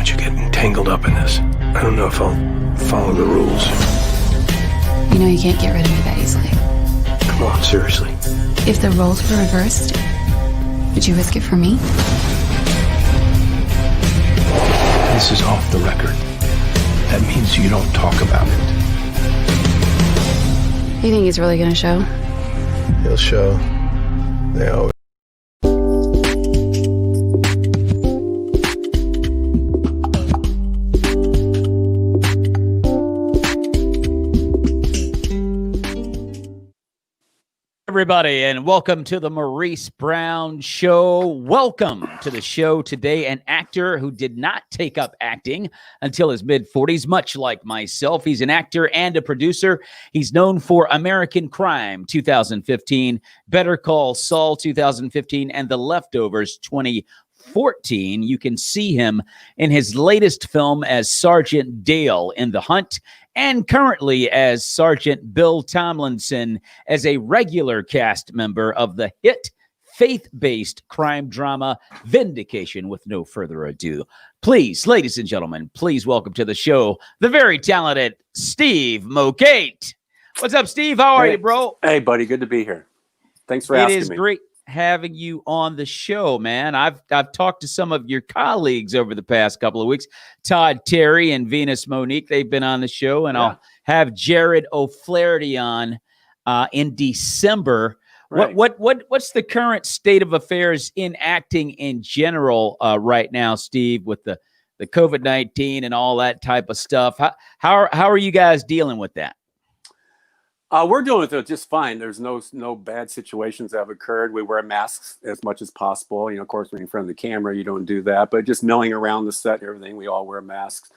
want you getting tangled up in this. I don't know if I'll follow the rules. You know you can't get rid of me that easily. Come on, seriously. If the roles were reversed, would you risk it for me? This is off the record. That means you don't talk about it. You think he's really gonna show? He'll show. They always. Everybody, and welcome to the Maurice Brown Show. Welcome to the show today. An actor who did not take up acting until his mid-40s, much like myself. He's an actor and a producer. He's known for American Crime 2015, Better Call Saul 2015, and The Leftovers 2014. You can see him in his latest film as Sergeant Dale in The Hunt, and currently as Sergeant Bill Tomlinson as a regular cast member of the hit faith-based crime drama Vindication. With no further ado, please, ladies and gentlemen, please welcome to the show the very talented Steve Mokate. What's up, Steve? How are you, bro? Hey, buddy. Good to be here. Thanks for asking me. It is great having you on the show, man. I've talked to some of your colleagues over the past couple of weeks. Todd Terry and Venus Monique, they've been on the show, and I'll have Jared O'Flaherty on in December. Right. What's the current state of affairs in acting in general right now, Steve, with the COVID-19 and all that type of stuff? How are you guys dealing with that? We're doing it just fine. There's no bad situations that have occurred. We wear masks as much as possible. You know, of course, when you're in front of the camera, you don't do that. But just milling around the set, everything, we all wear masks.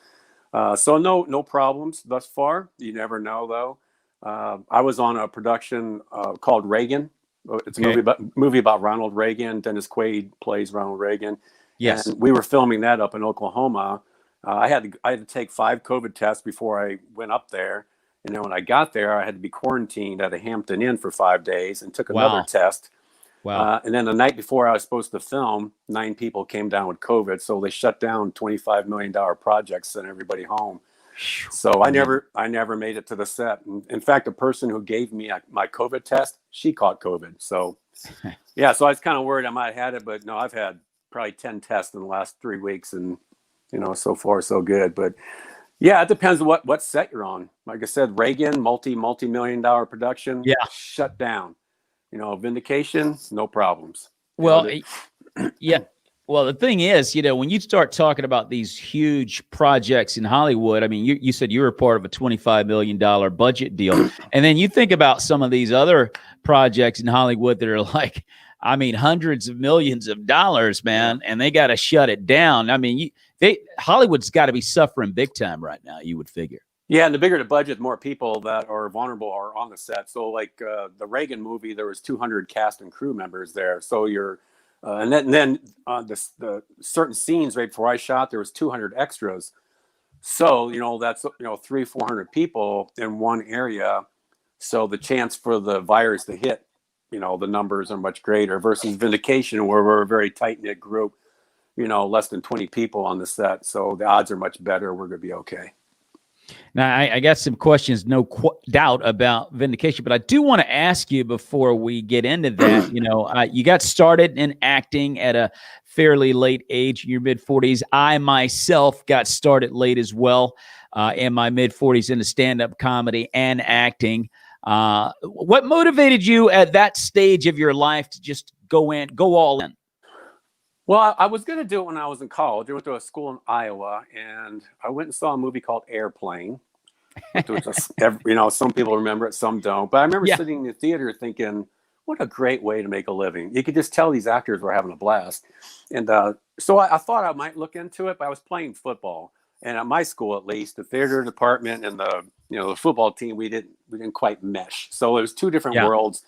So no problems thus far. You never know, though. I was on a production called Reagan. It's a movie about Ronald Reagan. Dennis Quaid plays Ronald Reagan. Yes, and we were filming that up in Oklahoma. I had to take 5 COVID tests before I went up there. And then when I got there, I had to be quarantined at a Hampton Inn for 5 days and took another test. Wow. And then the night before I was supposed to film, 9 people came down with COVID. So they shut down $25 million projects, sent everybody home. So I never made it to the set. And in fact, the person who gave me my COVID test, she caught COVID. So yeah, so I was kind of worried I might have had it, but no, I've had probably 10 tests in the last 3 weeks, and so far so good. But yeah, it depends on what set you're on. Like I said, Reagan, multi-million-dollar production, shut down. Vindication, no problems. Well, yeah. Well, the thing is, when you start talking about these huge projects in Hollywood, I mean, you said you were part of a $25 million budget deal. And then you think about some of these other projects in Hollywood that are like, I mean, hundreds of millions of dollars, man, and they got to shut it down. I mean, Hollywood's got to be suffering big time right now, you would figure. Yeah, and the bigger the budget, the more people that are vulnerable are on the set. So like the Reagan movie, there was 200 cast and crew members there. So you're and then the certain scenes right before I shot, there was 200 extras. So, that's 300-400 people in one area. So the chance for the virus to hit, the numbers are much greater versus Vindication, where we're a very tight-knit group, less than 20 people on the set. So the odds are much better. We're going to be okay. Now, I got some questions, no doubt, about Vindication, but I do want to ask you before we get into that, you got started in acting at a fairly late age, in your mid-40s. I myself got started late as well, in my mid-40s, into stand-up comedy and acting. What motivated you at that stage of your life to just go all in? Well, I was going to do it when I was in college. I went to a school in Iowa, and I went and saw a movie called Airplane. Some people remember it, some don't. But I remember sitting in the theater thinking, what a great way to make a living. You could just tell these actors were having a blast. And so I thought I might look into it, but I was playing football. And at my school, at least, the theater department and the football team, we didn't quite mesh. So it was two different worlds,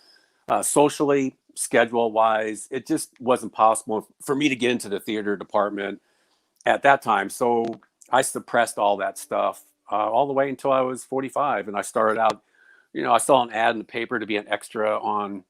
socially, schedule-wise. It just wasn't possible for me to get into the theater department at that time. So I suppressed all that stuff all the way until I was 45. And I started out, I saw an ad in the paper to be an extra on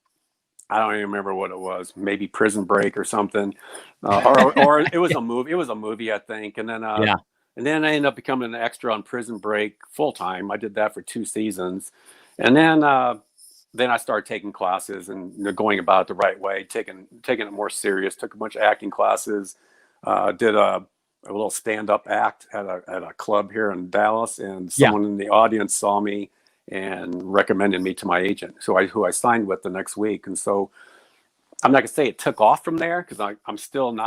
I don't even remember what it was. Maybe Prison Break or something, or it was a movie. It was a movie, I think. And then Yeah. and then I ended up becoming an extra on Prison Break full time. I did that for 2 seasons, and then I started taking classes and going about it the right way, taking it more serious. Took a bunch of acting classes. Did a little stand-up act at a club here in Dallas, and someone in the audience saw me and recommended me to my agent, who I signed with the next week. And so I'm not gonna say it took off from there, because I'm still on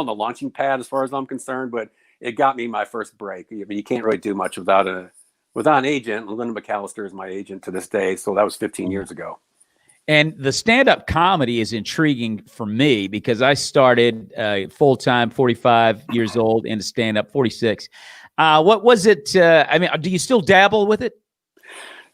the launching pad as far as I'm concerned, but it got me my first break. You can't really do much without an agent. Linda McAllister is my agent to this day, so that was 15 years ago. And the stand-up comedy is intriguing for me because I started full-time, 45 years old, into stand-up, 46. What was it? I mean, do you still dabble with it?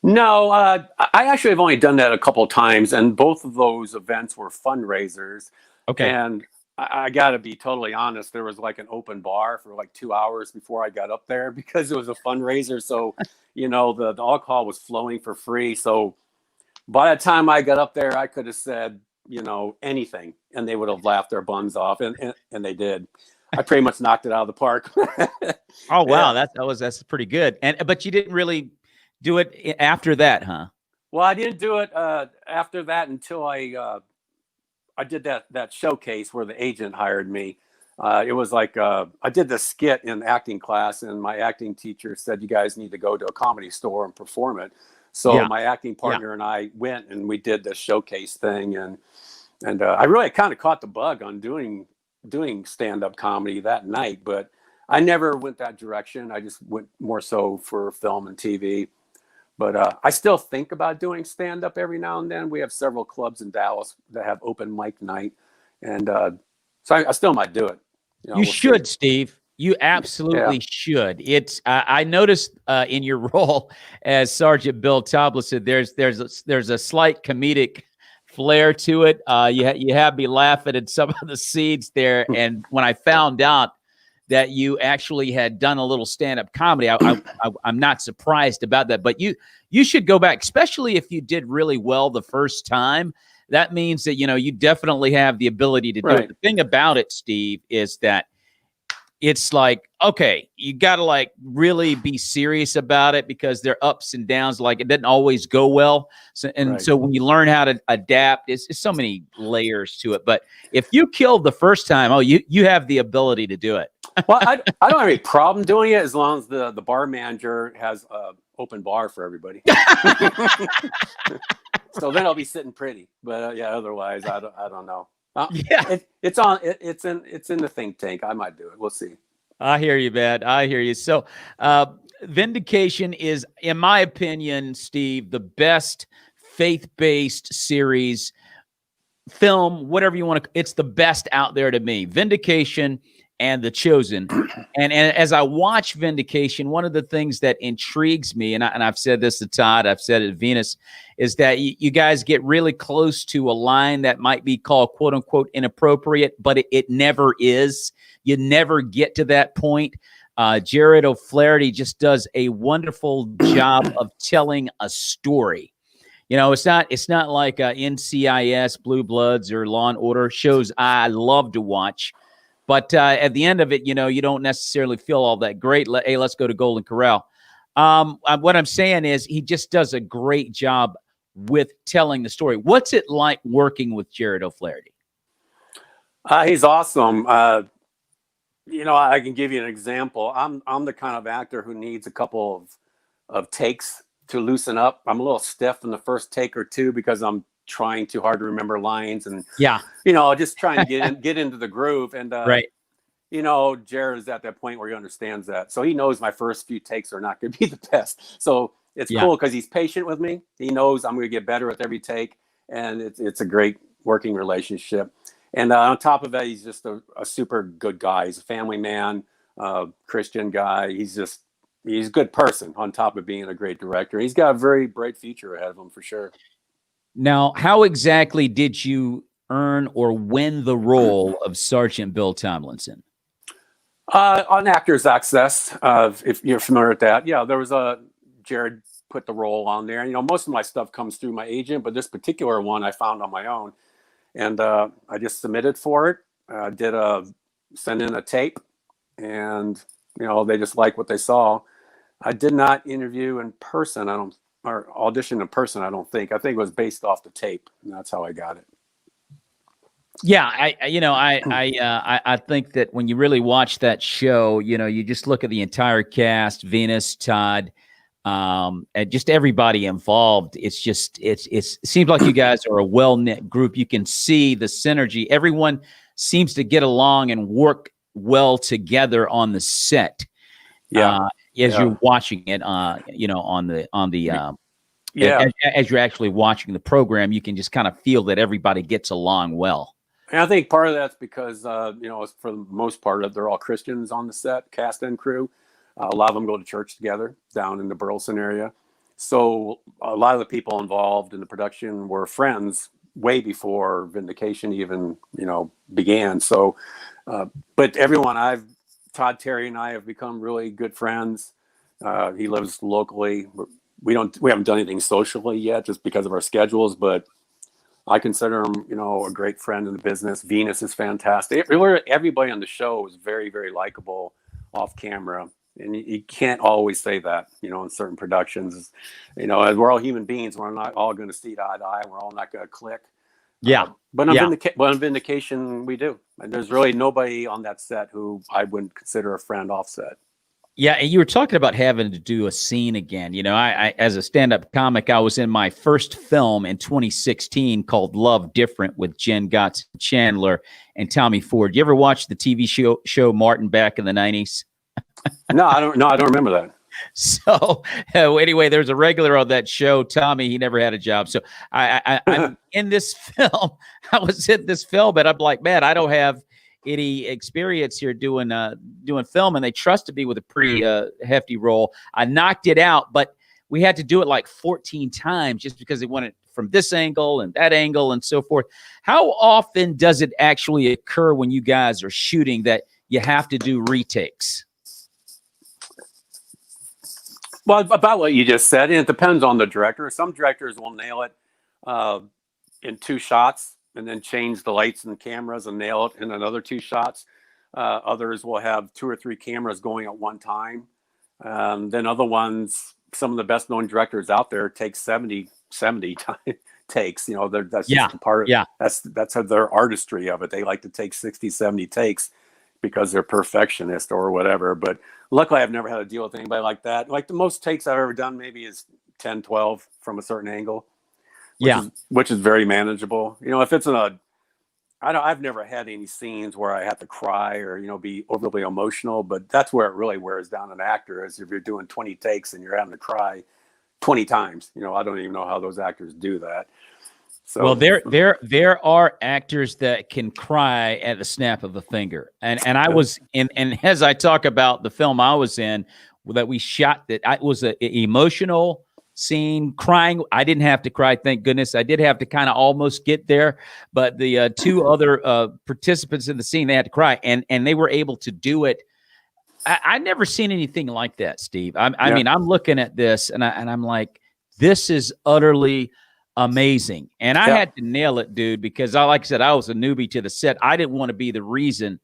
No, I actually have only done that a couple of times, and both of those events were fundraisers. Okay. And I got to be totally honest, there was like an open bar for like 2 hours before I got up there, because it was a fundraiser. So, the alcohol was flowing for free. So by the time I got up there, I could have said, anything, and they would have laughed their buns off, and they did. I pretty much knocked it out of the park. Oh, wow. Yeah. That's pretty good. But you didn't really do it after that, huh? Well, I didn't do it after that until I did that showcase where the agent hired me. It was like I did the skit in acting class, and my acting teacher said, "You guys need to go to a comedy store and perform it." So my acting partner and I went, and we did this showcase thing, and I really kind of caught the bug on doing stand-up comedy that night, but I never went that direction. I just went more so for film and TV. But I still think about doing stand-up every now and then. We have several clubs in Dallas that have open mic night, and so I still might do it. You should, Steve. You absolutely should. It's I noticed in your role as Sergeant Bill Tomlinson, there's a slight comedic flair to it. You have me laughing at some of the scenes there, and when I found out that you actually had done a little stand-up comedy, I'm not surprised about that. But you should go back, especially if you did really well the first time. That means that you definitely have the ability to do it. The thing about it, Steve, is that it's like, okay, you got to like really be serious about it, because there are ups and downs. Like, it doesn't always go well. So when you learn how to adapt, it's so many layers to it. But if you killed the first time, you have the ability to do it. Well, I don't have any problem doing it as long as the bar manager has an open bar for everybody. So then I'll be sitting pretty. But otherwise, I don't know. It's in the think tank. I might do it. We'll see. I hear you, man. I hear you. So, Vindication is, in my opinion, Steve, the best faith-based series, film, whatever you want to. It's the best out there to me. Vindication and The Chosen. And as I watch Vindication, one of the things that intrigues me, and I've said this to Todd, I've said it to Venus, is that you guys get really close to a line that might be called quote unquote inappropriate, but it never is. You never get to that point. Jared O'Flaherty just does a wonderful job of telling a story. It's not like NCIS, Blue Bloods, or Law and Order, shows I love to watch. But at the end of it, you don't necessarily feel all that great. Hey, let's go to Golden Corral. What I'm saying is he just does a great job with telling the story. What's it like working with Jared O'Flaherty? He's awesome. I can give you an example. I'm the kind of actor who needs a couple of takes to loosen up. I'm a little stiff in the first take or two because I'm trying too hard to remember lines, and just trying to get into the groove. And Jared is at that point where he understands that, so he knows my first few takes are not going to be the best. So it's cool because he's patient with me. He knows I'm going to get better with every take, and it's a great working relationship. And on top of that, he's just a super good guy. He's a family man, Christian guy. He's a good person on top of being a great director. He's got a very bright future ahead of him for sure. Now, how exactly did you earn or win the role of Sergeant Bill Tomlinson? On Actors Access, if you're familiar with that. Yeah, there was Jared put the role on there. And, most of my stuff comes through my agent, but this particular one I found on my own. And I just submitted for it. Send in a tape, and they just like what they saw. I did not interview in person. Or audition in person. I don't think. I think it was based off the tape, and that's how I got it. Yeah, I think that when you really watch that show, you just look at the entire cast, Venus, Todd, and just everybody involved. It seems like you guys are a well-knit group. You can see the synergy. Everyone seems to get along and work well together on the set. Yeah. As you're watching it, as you're actually watching the program, you can just kind of feel that everybody gets along well. And I think part of that's because, for the most part, they're all Christians on the set, cast and crew. A lot of them go to church together down in the Burleson area. So a lot of the people involved in the production were friends way before Vindication even, began. So, but everyone Todd Terry and I have become really good friends. He lives locally. We haven't done anything socially yet just because of our schedules, but I consider him, a great friend in the business. Venus is fantastic. Everybody on the show is very, very likable off camera. And you can't always say that, in certain productions. As we're all human beings, we're not all going to see eye to eye. We're all not going to click. Yeah. But on Vindication, we do. And there's really nobody on that set who I wouldn't consider a friend offset. Yeah, and you were talking about having to do a scene again. I as a stand-up comic, I was in my first film in 2016 called Love Different with Jen Gotts Chandler and Tommy Ford. You ever watch the TV show Martin back in the 90s? No, I don't remember that. So anyway, there's a regular on that show, Tommy. He never had a job. So I'm in this film. I was in this film, and I'm like, man, I don't have any experience here doing film, and they trusted me with a pretty hefty role. I knocked it out, but we had to do it like 14 times just because they wanted from this angle and that angle and so forth. How often does it actually occur when you guys are shooting that you have to do retakes? Well, about what you just said, and it depends on the director. Some directors will nail it in 2 shots and then change the lights and cameras and nail it in another 2 shots. Others will have 2 or 3 cameras going at one time. Then other ones, some of the best known directors out there take 70 takes. That's just a part of that's their artistry of it. They like to take 60, 70 takes because they're perfectionists or whatever. But luckily, I've never had to deal with anybody like that. Like the most takes I've ever done maybe is 10, 12 from a certain angle. Which is very manageable. If it's I've never had any scenes where I have to cry or, be overly emotional, but that's where it really wears down an actor is if you're doing 20 takes and you're having to cry 20 times. I don't even know how those actors do that. So, well, there are actors that can cry at the snap of a finger. And I was in, and as I talk about the film I was in that we shot, that I was an emotional scene, crying. I didn't have to cry, thank goodness. I did have to kind of almost get there, but the 2 other participants in the scene, they had to cry, and they were able to do it. I never seen anything like that, Steve. I mean, I'm looking at this and I'm like, this is utterly amazing. And I had to nail it, dude, because like I said, I was a newbie to the set. I didn't want to be the reason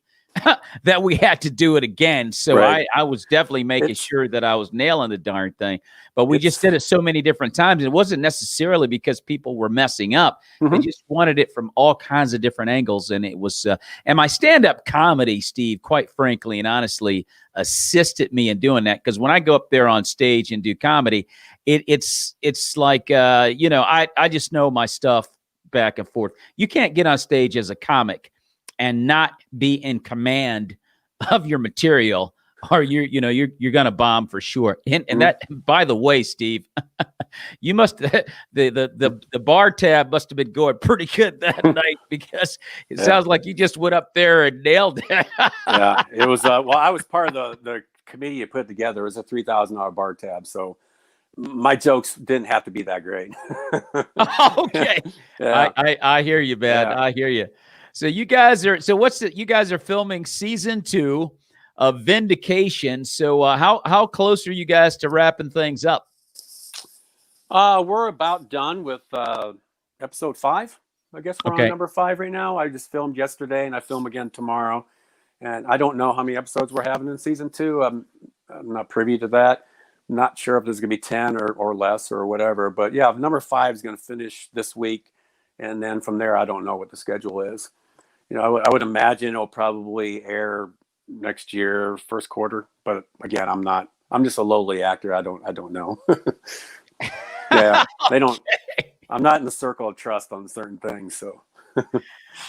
that we had to do it again. So I was definitely making sure that I was nailing the darn thing. But we just did it so many different times. It wasn't necessarily because people were messing up. They just wanted it from all kinds of different angles. And it was, and my stand-up comedy, Steve, quite frankly and honestly, assisted me in doing that. Because when I go up there on stage and do comedy, it's like, I just know my stuff back and forth. You can't get on stage as a comic and not be in command of your material, or you're gonna bomb for sure. And that, by the way, Steve, you must the bar tab must have been going pretty good that night, because it sounds like you just went up there and nailed it. Yeah, it was. Well, I was part of the committee you put together. It was a $3,000 bar tab, so my jokes didn't have to be that great. Okay, I hear you, man. Yeah. I hear you. So you guys are, you guys are filming season 2 of Vindication. So how close are you guys to wrapping things up? We're about done with episode 5. I guess we're on Okay. number 5 right now. I just filmed yesterday, and I film again tomorrow. And I don't know how many episodes we're having in season 2. I'm not privy to that. Not sure if there's going to be 10 or less or whatever. But yeah, number 5 is going to finish this week, and then from there, I don't know what the schedule is. I would imagine it'll probably air next year, first quarter. But again, I'm just a lowly actor. I don't know. Yeah, they don't. I'm not in the circle of trust on certain things. So,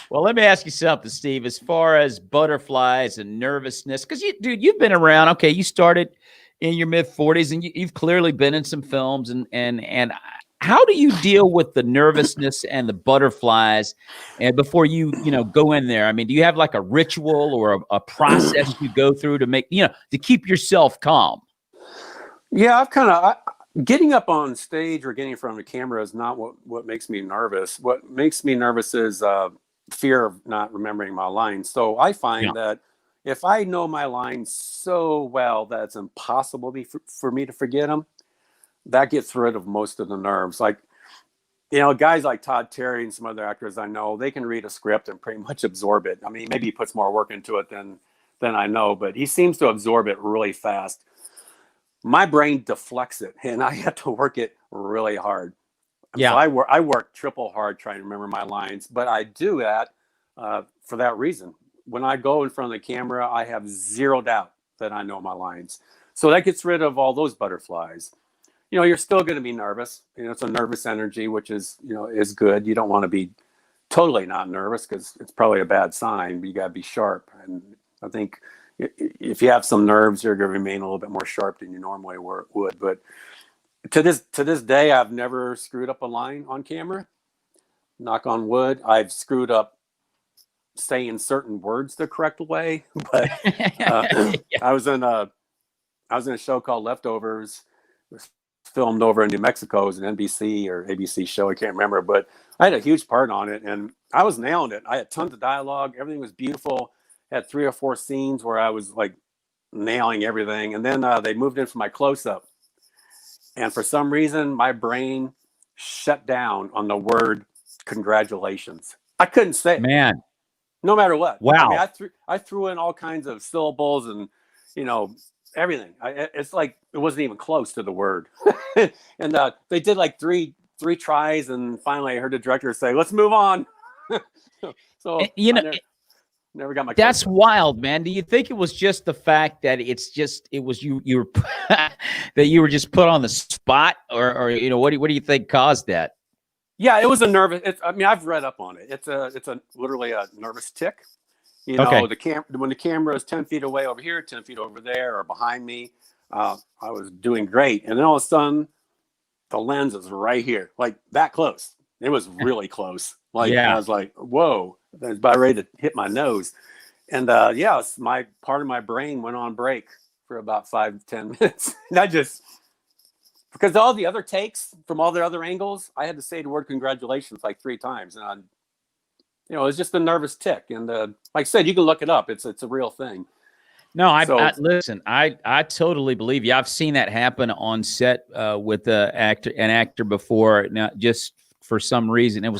Well, let me ask you something, Steve. As far as butterflies and nervousness, because you've been around. Okay, you started in your mid-40s, and you've clearly been in some films. And how do you deal with the nervousness and the butterflies, and before you go in there? I mean, do you have like a ritual or a process you go through to make to keep yourself calm? yeah, I've kind of getting up on stage or getting in front of a camera is not what makes me nervous. What makes me nervous is fear of not remembering my lines. So I find that if I know my lines so well that it's impossible for me to forget them, that gets rid of most of the nerves. Like, guys like Todd Terry and some other actors I know, they can read a script and pretty much absorb it. I mean, maybe he puts more work into it than I know, but he seems to absorb it really fast. My brain deflects it, and I have to work it really hard. Yeah. So I work triple hard trying to remember my lines, but I do that for that reason. When I go in front of the camera, I have zero doubt that I know my lines. So that gets rid of all those butterflies. You're still going to be nervous. It's a nervous energy, which is good. You don't want to be totally not nervous because it's probably a bad sign, but you got to be sharp. And I think if you have some nerves, you're going to remain a little bit more sharp than you normally would. But to this day, I've never screwed up a line on camera. Knock on wood. I've screwed up saying certain words the correct way. But I was in a show called Leftovers. It was filmed over in New Mexico. It was an NBC or ABC show. I can't remember, but I had a huge part on it, and I was nailing it. I had tons of dialogue. Everything was beautiful. Had 3 or 4 scenes where I was like nailing everything. And then they moved in for my close-up. And for some reason, my brain shut down on the word congratulations. I couldn't say it. Man. No matter what. Wow. I mean, I threw in all kinds of syllables and, everything. It's like it wasn't even close to the word. And they did like three tries. And finally I heard the director say, "Let's move on." So, never got my. That's wild, man. Do you think it was just the fact that it was you were that you were just put on the spot, or what do you think caused that? Yeah, it was a nervous. I've read up on it. It's literally a nervous tick. Okay. When the camera is 10 feet away over here, 10 feet over there, or behind me, I was doing great, and then all of a sudden, the lens is right here, like that close. It was really close. Like, I was like, whoa. I was about ready to hit my nose. And my part of my brain went on break for about 5-10 minutes. And because all the other takes from all the other angles, I had to say the word congratulations like 3 times. And it was just a nervous tick. And like I said, you can look it up. It's a real thing. No, listen, I totally believe you. I've seen that happen on set with an actor before. Now, just for some reason, it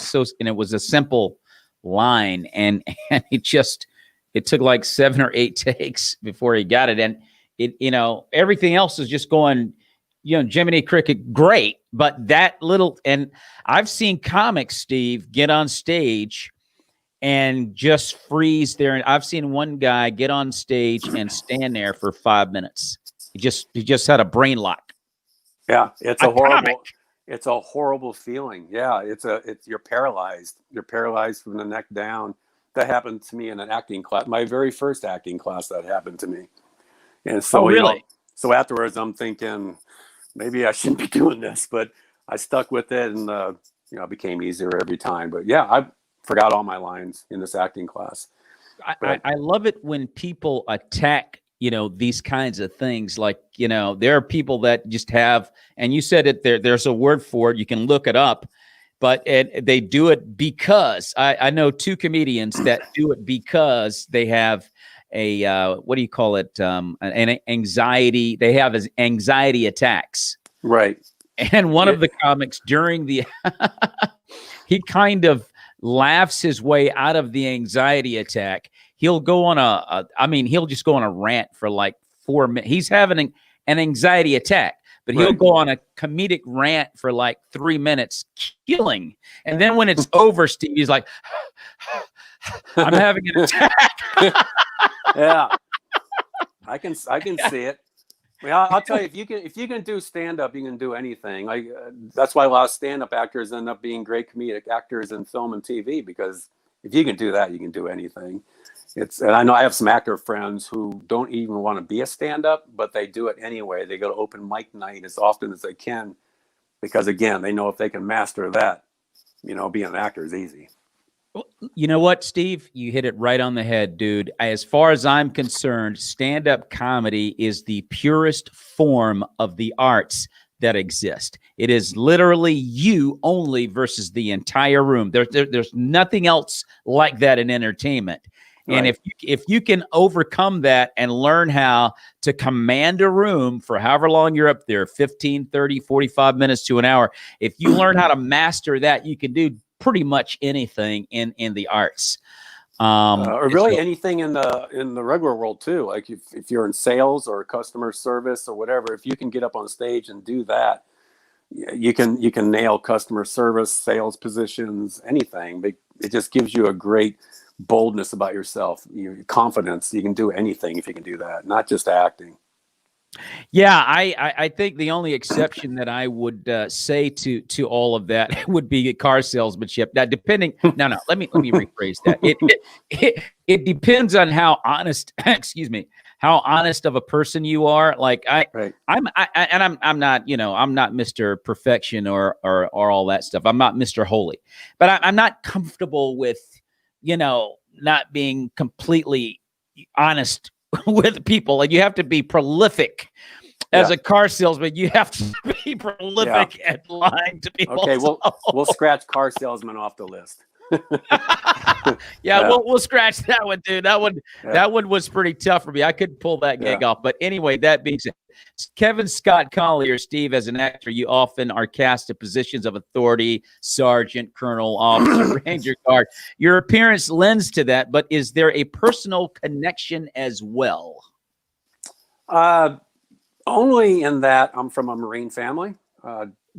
was a simple line, and it took like 7 or 8 takes before he got it. And everything else is just going, Jiminy Cricket, great. But that little, and I've seen comics, Steve, get on stage and just freeze there. And I've seen one guy get on stage and stand there for 5 minutes. He just had a brain lock. Yeah, it's a horrible. It's a horrible feeling. Yeah, you're paralyzed. You're paralyzed from the neck down. That happened to me in an acting class. My very first acting class, that happened to me. And so, really? So afterwards, I'm thinking maybe I shouldn't be doing this, but I stuck with it, and it became easier every time. But yeah, I forgot all my lines in this acting class. I love it when people attack these kinds of things. Like, there are people that just have, and you said it there's a word for it. You can look it up, but they do it because I know 2 comedians that do it because they have a, what do you call it? An anxiety. They have anxiety attacks. Right. And one of the comics during the he kind of laughs his way out of the anxiety attack. He'll go on he'll just go on a rant for like 4 minutes. He's having an anxiety attack, but he'll go on a comedic rant for like 3 minutes, killing. And then when it's over, Steve, he's like, I'm having an attack. Yeah, I can see it. I mean, I'll tell you, if you can do stand up, you can do anything. Like that's why a lot of stand up actors end up being great comedic actors in film and TV, because if you can do that, you can do anything. And I know I have some actor friends who don't even want to be a stand up, but they do it anyway. They go to open mic night as often as they can, because again, they know if they can master that, being an actor is easy. You know what, Steve? You hit it right on the head, dude. As far as I'm concerned, stand-up comedy is the purest form of the arts that exist. It is literally you only versus the entire room. There's nothing else like that in entertainment. And Right. if you can overcome that and learn how to command a room for however long you're up there, 15, 30, 45 minutes to an hour, if you learn how to master that, you can do pretty much anything in the arts. Or really anything in the regular world too. Like if you're in sales or customer service or whatever, if you can get up on stage and do that, you can nail customer service, sales positions, anything. It just gives you a great boldness about yourself, your confidence. You can do anything if you can do that, not just acting. Yeah, I think the only exception that I would say to all of that would be car salesmanship. Now, let me rephrase that. It depends on how honest, excuse me, how honest of a person you are. Like I'm not, I'm not Mr. Perfection or all that stuff. I'm not Mr. Holy, but I'm not comfortable with, not being completely honest with people. And you have to be prolific as a car salesman. You have to be prolific at lying to people. Okay, we'll scratch car salesman off the list. We'll scratch that one, dude. That one was pretty tough for me. I couldn't pull that gig off. But anyway, that being said, Kevin Scott Collier, Steve, as an actor, you often are cast to positions of authority: sergeant, colonel, officer, ranger, guard. Your appearance lends to that, but is there a personal connection as well? Only in that I'm from a Marine family.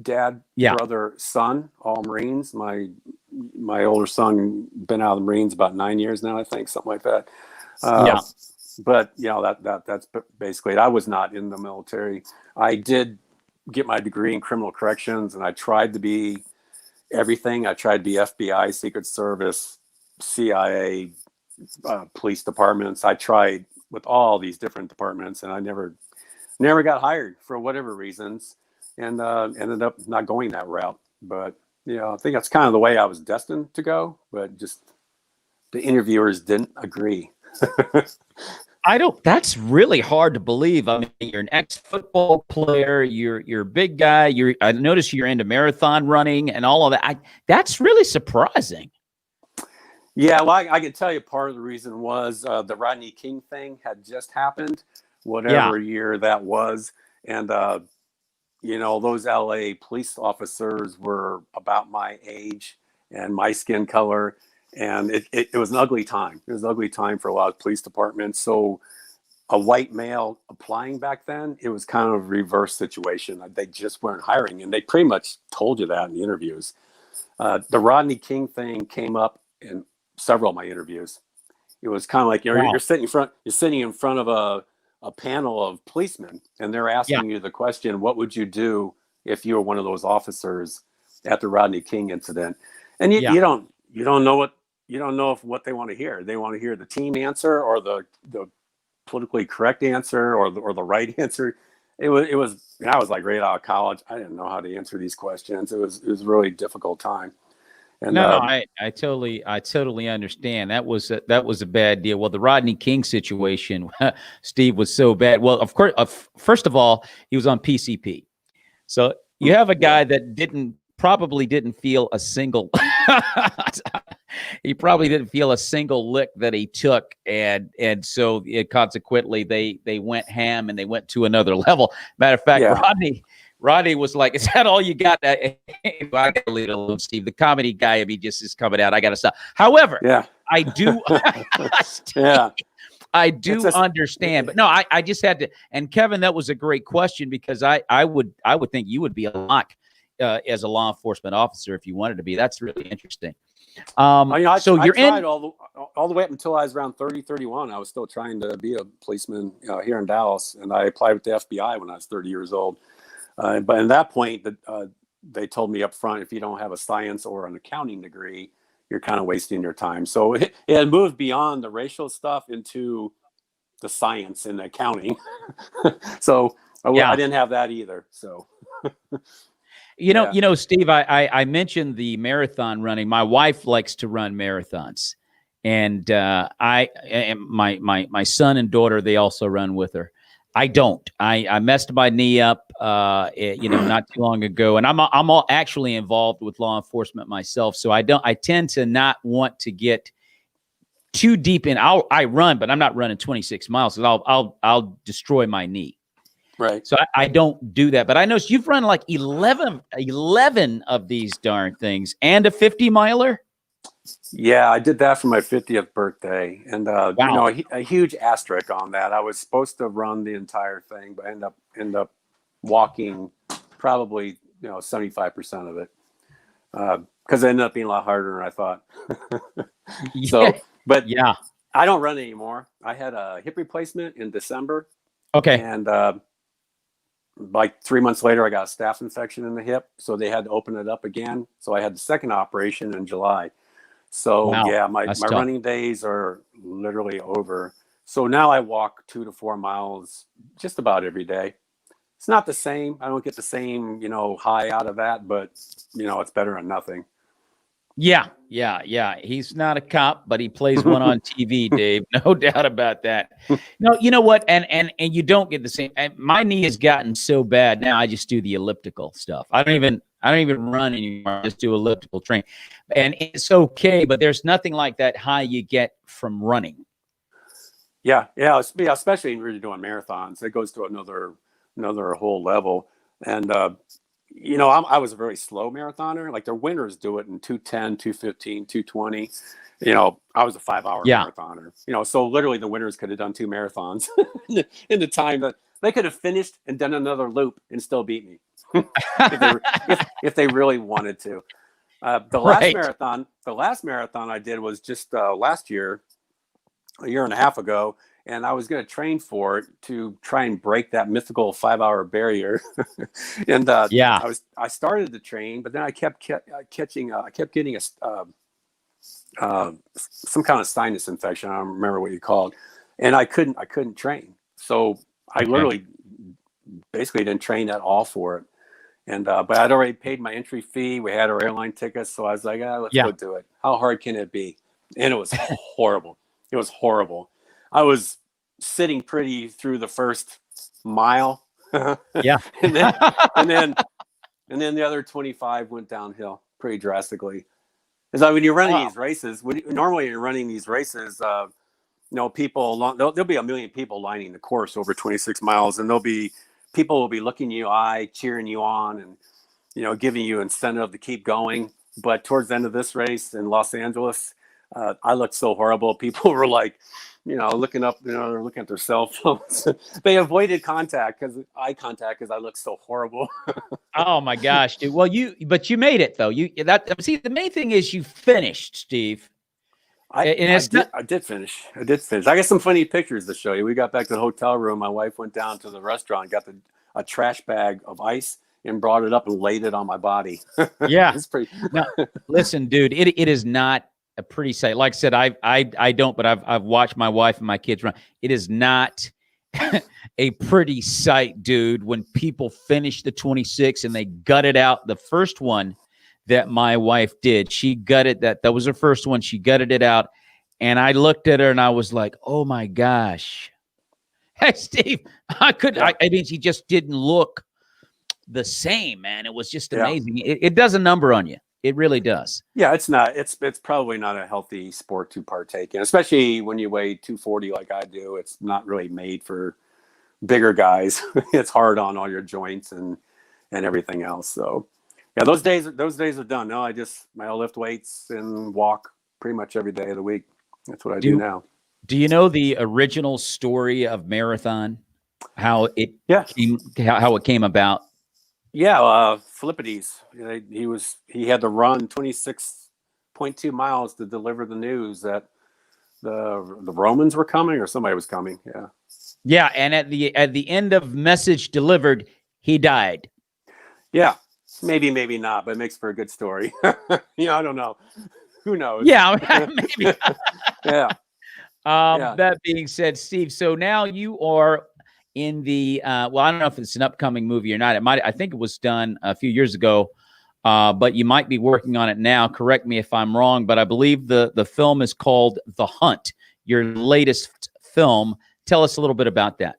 Dad, brother, son, all Marines. My older son been out of the Marines about 9 years now, I think, something like that. But that's basically it. I was not in the military. I did get my degree in criminal corrections, and I tried to be everything. I tried to be FBI, Secret Service, CIA, police departments. I tried with all these different departments, and I never got hired for whatever reasons, and ended up not going that route. But I think that's kind of the way I was destined to go, but just the interviewers didn't agree. That's really hard to believe. I mean, you're an ex-football player, you're a big guy, I notice you're into marathon running and all of that. That's really surprising. Yeah, well, I can tell you part of the reason was the Rodney King thing had just happened, whatever year that was. And, those LA police officers were about my age and my skin color. And it was an ugly time. It was an ugly time for a lot of police departments. So a white male applying back then, it was kind of a reverse situation. They just weren't hiring. And they pretty much told you that in the interviews. The Rodney King thing came up in several of my interviews. It was kind of like you're sitting in front of a panel of policemen, and they're asking you the question, what would you do if you were one of those officers at the Rodney King incident? And you don't know what they want to hear. They want to hear the team answer or the politically correct answer or the right answer. It was I was like right out of college. I didn't know how to answer these questions. It was a really difficult time. And I totally understand. That was a bad deal. Well, the Rodney King situation, Steve, was so bad. Well, of course, first of all, he was on PCP. So you have a guy that probably didn't feel a single he probably didn't feel a single lick that he took, and consequently they went ham and they went to another level. Matter of fact, Rodney was like, "Is that all you got?" I got to leave it alone, Steve. The comedy guy of me just is coming out. I got to stop. However, Yeah. I do. Yeah. I do understand, but no, I just had to. And Kevin, that was a great question because I would think you would be a lock as a law enforcement officer if you wanted to be. That's really interesting. I You're tried in all the way up until I was around 30, 31. I was still trying to be a policeman here in Dallas, and I applied with the FBI when I was 30 years old. But at that point, they told me up front, if you don't have a science or an accounting degree, you're kind of wasting your time. So it had moved beyond the racial stuff into the science and accounting. So I didn't have that either. So. You know, Steve, I mentioned the marathon running. My wife likes to run marathons, and my son and daughter, they also run with her. I don't. I messed my knee up, not too long ago, and I'm all actually involved with law enforcement myself. So I tend to not want to get too deep in. I run, but I'm not running 26 miles because I'll destroy my knee. Right. So I don't do that. But I know you've run like 11 of these darn things and a 50 miler. Yeah, I did that for my 50th birthday. And, wow. A huge asterisk on that. I was supposed to run the entire thing, but end up walking probably, 75% of it. Because it ended up being a lot harder than I thought. But I don't run anymore. I had a hip replacement in December. Okay. And, like 3 months later, I got a staph infection in the hip, so they had to open it up again. So I had the second operation in July. So my running days are literally over. So now I walk 2 to 4 miles just about every day. It's not the same. I don't get the same, high out of that, but it's better than nothing. Yeah. He's not a cop, but he plays one on TV, Dave. No doubt about that. No, you know what? And you don't get the same. My knee has gotten so bad now. I just do the elliptical stuff. I don't even run anymore. I just do elliptical training, and it's okay. But there's nothing like that high you get from running. Yeah. Especially when you're doing marathons, it goes to another whole level. And I was a very slow marathoner. Like the winners do it in 2:10, 2:15, 2:20. I was a 5-hour marathoner. So literally the winners could have done 2 marathons in the time that they could have finished and done another loop and still beat me if they really wanted to. The last marathon I did was just last year, a year and a half ago. And I was going to train for it to try and break that mythical 5-hour barrier. And I started to train, but then I kept getting some kind of sinus infection. I don't remember what you called, and I couldn't train. So I literally basically didn't train at all for it. And but I'd already paid my entry fee. We had our airline tickets, so I was like, let's go do it. How hard can it be? And it was horrible. It was horrible. I was sitting pretty through the first mile. Yeah. and then the other 25 went downhill pretty drastically. It's like when you're running these races, normally you're running these races, people there'll be 1 million people lining the course over 26 miles, and people will be looking you eye, cheering you on, and giving you incentive to keep going. But towards the end of this race in Los Angeles, I looked so horrible. People were like, looking up, they're looking at their cell phones. They avoided eye contact because I looked so horrible. Oh my gosh, dude. Well, but you made it though. See, the main thing is you finished, Steve. I did finish. I got some funny pictures to show you. We got back to the hotel room. My wife went down to the restaurant, got a trash bag of ice and brought it up and laid it on my body. Yeah. It's pretty. Now, listen, dude, it is not a pretty sight. Like I said, I don't, but I've watched my wife and my kids run. It is not a pretty sight, dude, when people finish the 26 and they gutted out the first one that my wife did. She gutted that was her first one. She gutted it out. And I looked at her and I was like, oh my gosh. Hey, Steve, I mean, she just didn't look the same, man. It was just amazing. It does a number on you. It really does. Yeah, it's not. It's probably not a healthy sport to partake in, especially when you weigh 240 like I do. It's not really made for bigger guys. It's hard on all your joints, and and everything else. So yeah, those days are done. No, I'll lift weights and walk pretty much every day of the week. That's what I do now. Do you know the original story of Marathon? How it came about? Yeah, Philippides. He had to run 26.2 miles to deliver the news that the Romans were coming or somebody was coming. Yeah. Yeah, and at the end of message delivered, he died. Yeah, maybe not, but it makes for a good story. I don't know. Who knows? Yeah, maybe. Yeah. That being said, Steve, so now you are in the well, I don't know if it's an upcoming movie or not. I think it was done a few years ago, but you might be working on it now. Correct me if I'm wrong, but I believe the film is called The Hunt, your latest film. Tell us a little bit about that.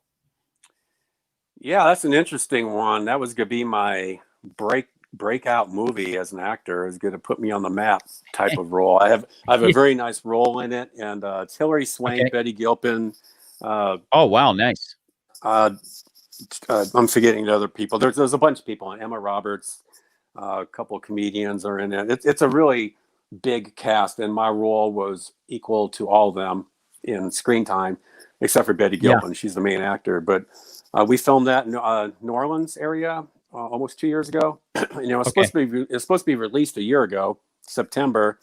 Yeah, that's an interesting one. That was going to be my breakout movie as an actor. Is going to put me on the map type of role. I have a very nice role in it, and it's Hilary Swank, Okay. Betty Gilpin. Oh wow, nice. I'm forgetting the other people. There's a bunch of people. Emma Roberts, a couple of comedians are in it. It's a really big cast, and my role was equal to all of them in screen time, except for Betty Gilpin. She's the main actor. But we filmed that in New Orleans area almost 2 years ago. It's supposed to be released a year ago, September,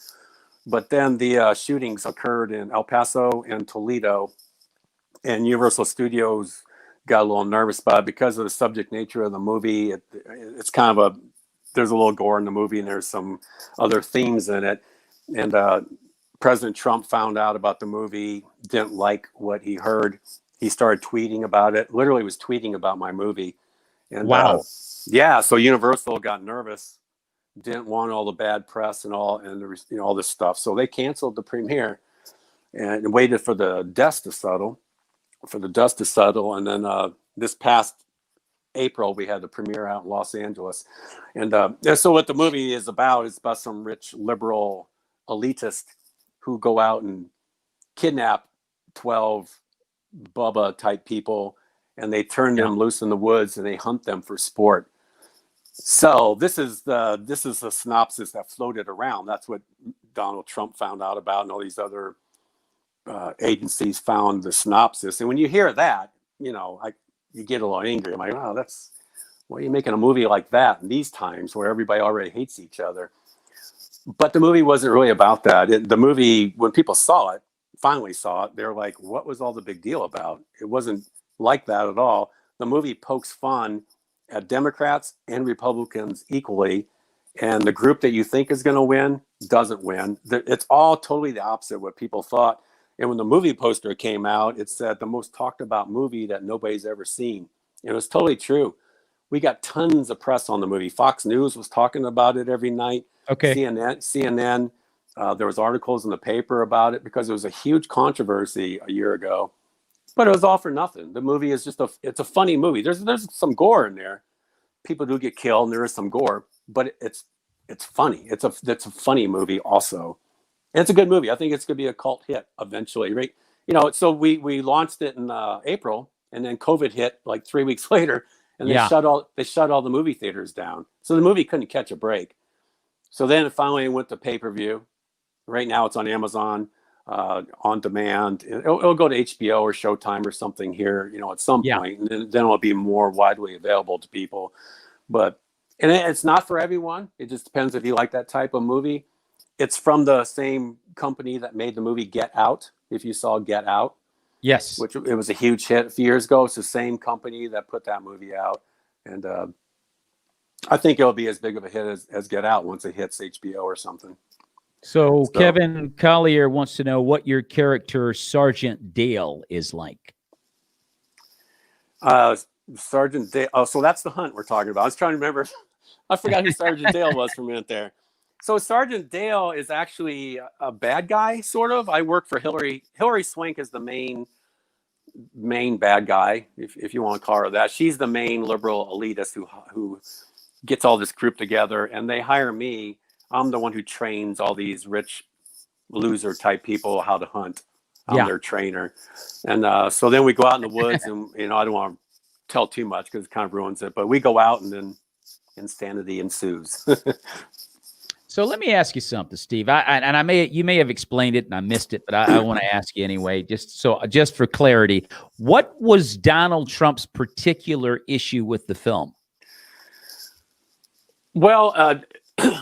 but then the shootings occurred in El Paso and Toledo, and Universal Studios got a little nervous about it because of the subject nature of the movie. It's kind of there's a little gore in the movie, and there's some other themes in it. And President Trump found out about the movie, didn't like what he heard. He started tweeting about it. Literally was tweeting about my movie. And wow. So Universal got nervous, didn't want all the bad press and all this stuff. So they canceled the premiere and waited for the dust to settle. And then this past April, we had the premiere out in Los Angeles. And so what the movie is about some rich liberal elitist who go out and kidnap 12 Bubba type people, and they turn them loose in the woods and they hunt them for sport. So this is the synopsis that floated around. That's what Donald Trump found out about, and all these other agencies found the synopsis. And when you hear that, you get a little angry. I'm like, oh, why are you making a movie like that in these times where everybody already hates each other? But the movie wasn't really about that. The movie, when people finally saw it, they're like, what was all the big deal about? It wasn't like that at all. The movie pokes fun at Democrats and Republicans equally. And the group that you think is going to win doesn't win. It's all totally the opposite of what people thought. And when the movie poster came out, it said the most talked about movie that nobody's ever seen. And it was totally true. We got tons of press on the movie. Fox News was talking about it every night. Okay. CNN. There was articles in the paper about it because it was a huge controversy a year ago. But it was all for nothing. The movie is it's a funny movie. There's some gore in there. People do get killed, and there is some gore, but it's funny. It's a funny movie also. And it's a good movie. I think it's going to be a cult hit eventually, right? So we launched it in April, and then COVID hit like 3 weeks later, and they shut all the movie theaters down. So the movie couldn't catch a break. So then it finally went to pay-per-view. Right now it's on Amazon on demand. It'll go to HBO or Showtime or something here, at some point, and then it'll be more widely available to people. But it's not for everyone. It just depends if you like that type of movie. It's from the same company that made the movie Get Out. If you saw Get Out, yes, which it was a huge hit a few years ago. It's the same company that put that movie out, and I think it'll be as big of a hit as Get Out once it hits HBO or something. So Kevin Collier wants to know what your character Sergeant Dale is like. Sergeant Dale. Oh, so that's the Hunt we're talking about. I was trying to remember. I forgot who Sergeant Dale was for a minute there. So Sergeant Dale is actually a bad guy, sort of. I work for Hilary. Hilary Swank is the main bad guy, if you want to call her that. She's the main liberal elitist who gets all this group together, and they hire me. I'm the one who trains all these rich loser type people how to hunt. I'm their trainer. And so then we go out in the woods, and I don't want to tell too much because it kind of ruins it, but we go out and then insanity ensues. So let me ask you something, Steve. You may have explained it and I missed it, but I want to ask you anyway, just for clarity. What was Donald Trump's particular issue with the film? Well,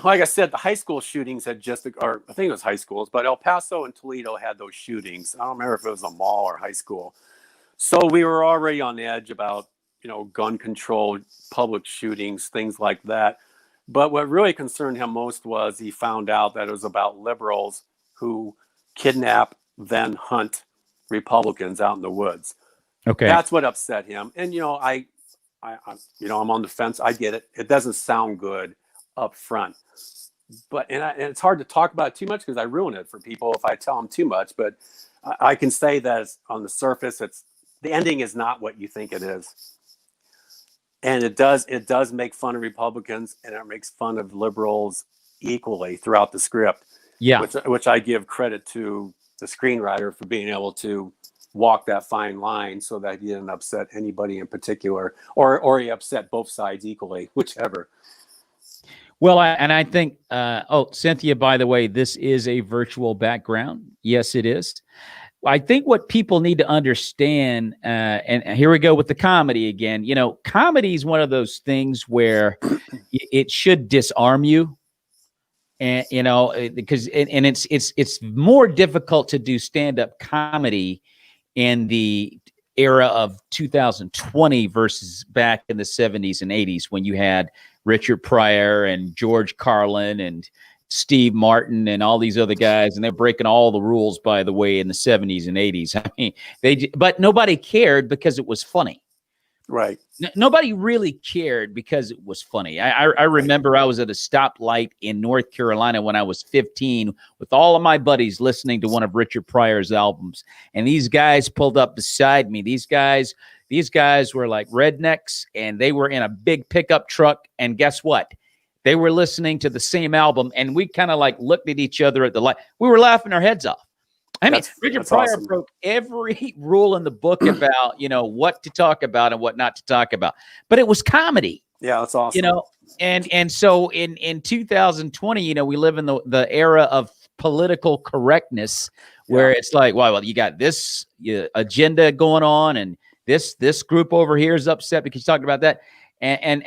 like I said, the high school shootings had or I think it was high schools, but El Paso and Toledo had those shootings. I don't remember if it was a mall or high school. So we were already on edge about, gun control, public shootings, things like that. But what really concerned him most was he found out that it was about liberals who kidnap, then hunt Republicans out in the woods. Okay. That's what upset him. And, I'm on the fence. I get it. It doesn't sound good up front. But and it's hard to talk about it too much because I ruin it for people if I tell them too much. But I can say that on the surface, the ending is not what you think it is. And it does make fun of Republicans, and it makes fun of liberals equally throughout the script. Yeah. Which I give credit to the screenwriter for being able to walk that fine line so that he didn't upset anybody in particular, or he upset both sides equally, whichever. Well, I think, Cynthia, by the way, this is a virtual background. Yes, it is. I think what people need to understand, and here we go with the comedy again. Comedy is one of those things where it should disarm you, and because it's more difficult to do stand-up comedy in the era of 2020 versus back in the 70s and 80s when you had Richard Pryor and George Carlin and Steve Martin and all these other guys, and they're breaking all the rules, by the way, in the 70s and 80s. I mean, but nobody cared because it was funny. Right. Nobody really cared because it was funny. I remember I was at a stoplight in North Carolina when I was 15 with all of my buddies listening to one of Richard Pryor's albums. And these guys pulled up beside me. These guys were like rednecks, and they were in a big pickup truck. And guess what? They were listening to the same album, and we kind of like looked at each other at the light. We were laughing our heads off. I mean, Richard Pryor broke every rule in the book about, what to talk about and what not to talk about. But it was comedy. Yeah, that's awesome. And so in 2020, we live in the era of political correctness where it's like, well, you got this agenda going on, and this group over here is upset because you talked about that. And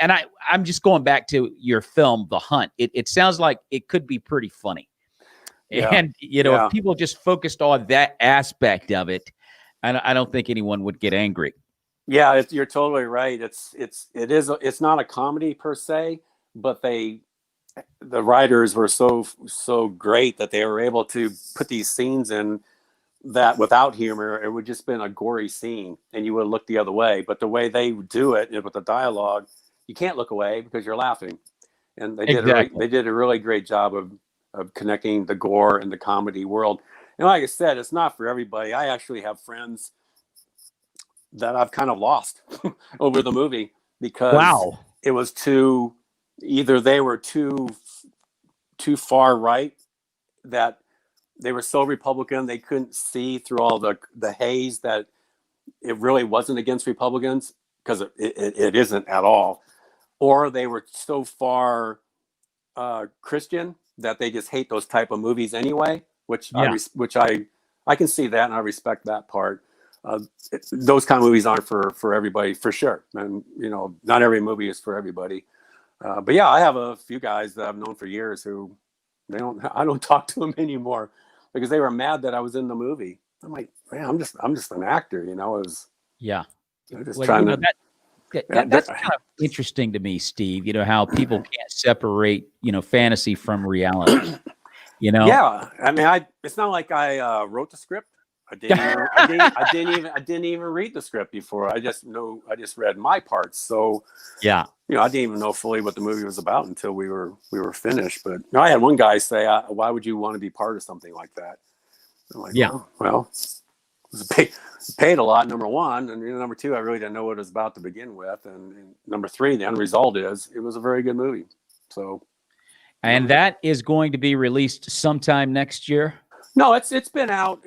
I'm just going back to your film, The Hunt. It sounds like it could be pretty funny. Yeah. And, if people just focused on that aspect of it, I don't think anyone would get angry. Yeah, you're totally right. It's not a comedy per se, but the writers were so great that they were able to put these scenes in that without humor, it would just been a gory scene and you would look the other way. But the way they do it with the dialogue, you can't look away because you're laughing. And they did a really great job of connecting the gore and the comedy world. And like I said, it's not for everybody. I actually have friends that I've kind of lost over the movie because it was either they were too far right, that they were so Republican they couldn't see through all the haze that it really wasn't against Republicans, because it isn't at all. Or they were so far Christian that they just hate those type of movies anyway, which I can see that, and I respect that part. Those kind of movies aren't for everybody, for sure. And, not every movie is for everybody. But yeah, I have a few guys that I've known for years who I don't talk to them anymore because they were mad that I was in the movie. I'm like, man, I'm just an actor, It was, just trying to. That's kind of interesting to me, Steve. How people can't separate, fantasy from reality. Yeah, I mean, it's not like I wrote the script. I didn't even read the script before. I just read my parts. So yeah, I didn't even know fully what the movie was about until we were finished. But I had one guy say, "Why would you want to be part of something like that?" I'm like, well, it was paid a lot, number one, and number two, I really didn't know what it was about to begin with, and number three, the end result is it was a very good movie. So, and that is going to be released sometime next year. No, it's been out.